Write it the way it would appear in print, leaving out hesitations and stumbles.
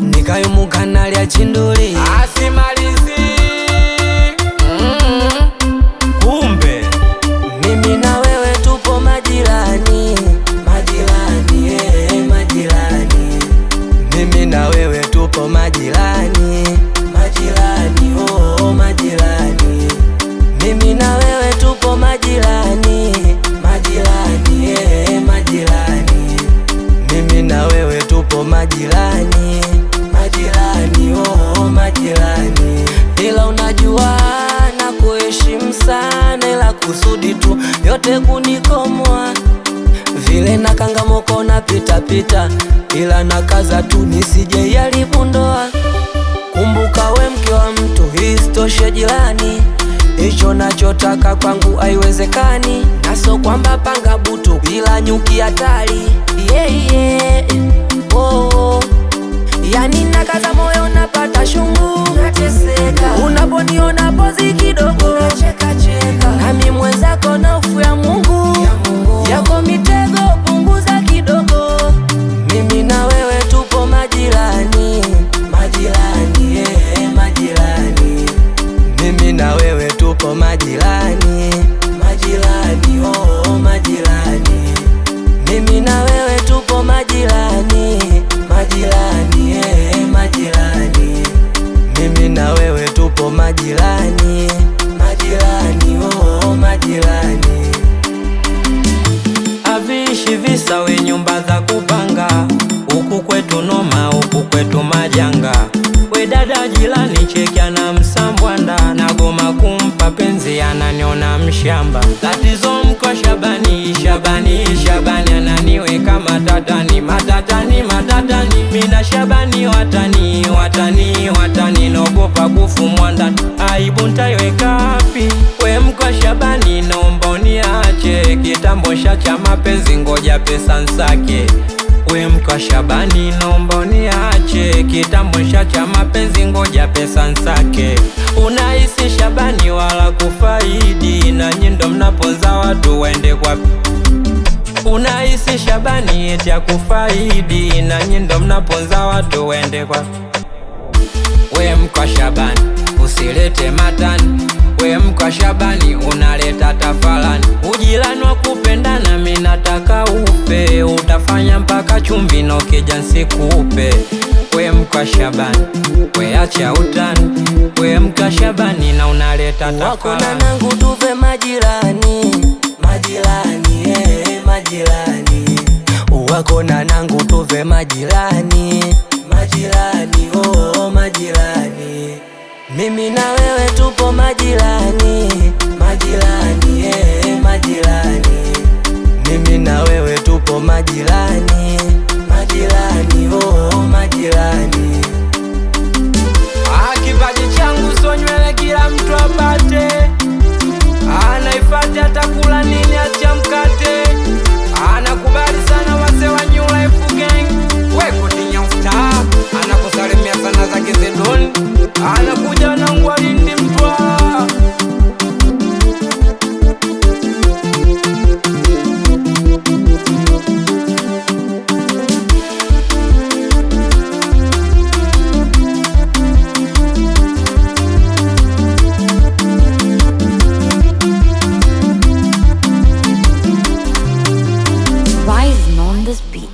Nikayumuka nalya chinduli asimalizi kumbe mimi na wewe tupo majirani, majirani, majirani. Mimi na wewe tupo majirani, majirani, oh majirani. Mimi na wewe tupo majirani, majirani, majirani. Mimi na wewe tupo majirani, majirani, oh majirani. Ila unajua na kuheshimu sana, ila kusudi tu yote kunikomoa. Vile na kangamoko na pita pita, ila nakaza tu nisije yaribu ndoa. Kumbuka we mke wa mtu, isitoshe jirani. Hicho nachotaka kwangu haiwezekani, naso kwamba panga butu bila nyuki hatari. Yeah, yeah. Oh. Yani nakaza moyo napata shungu, nateseka. Unaponiona pozi kidogo, cheka cheka. Nami mwenzako na hofu ya Mungu, yako mitego punguza kidogo. Mimi na wewe tupo majirani, majirani, majirani. Mimi na wewe tupo majirani, majirani, oh majirani. Mimi na wewe tupo majirani, majirani, majirani. Mimi na wewe tupo majirani, majirani, oh majirani. Aviishi visa we nyumba za kupanga, huku kwetu noma, huku kwetu majanga. We dada jirani chekia na msambwanda, nagoma kumpa penzi ananiona mshamba. Tatizo mko Shabani, Shabani, Shabani ananiweka matatani, matatani, matatani. Mina Shabani watani, watani, watani. Nogopa kufumwa ndani, aibu ntaiweka wapi? We mko Shabani naomba uniache, kitambo cha mapenzi ngoja pesa nsake. We mko Shabani naomba uniache, kitambo cha mapenzi ngoja pesa nsake. Unahisi Shabani wala kufaidi, na nyindo mnaponza watu wende kwa. Unahisi Shabani eti ya kufaidi, na nyindo mnaponza watu wende kwa. We mko Shabani usilete matani, we mko Shabani unaleta tafalani. Ujirani wa kupendana mimi nataka upe, utafanya mpaka chumvi no kija nsikupe. We mko Shabani we acha utani, we mko Shabani na unaleta tafalani. Wako na nangu tuve majirani, majirani, majirani. Wako na nangu tuve majirani, majirani, oh majirani. Mimi na wewe tupo majirani, majirani, majirani. Mimi na wewe tupo majirani, majirani, oh majirani. Kipaji changu so nywele kila mtu apate, anaifati atakula nini acha mkate. Anakubali sana wase wa New Life Gang, weko Dinya Star. Anakusalimia sana za Kizedoni, anakuja na Ngwalindi Mtwa. Rising on this beat.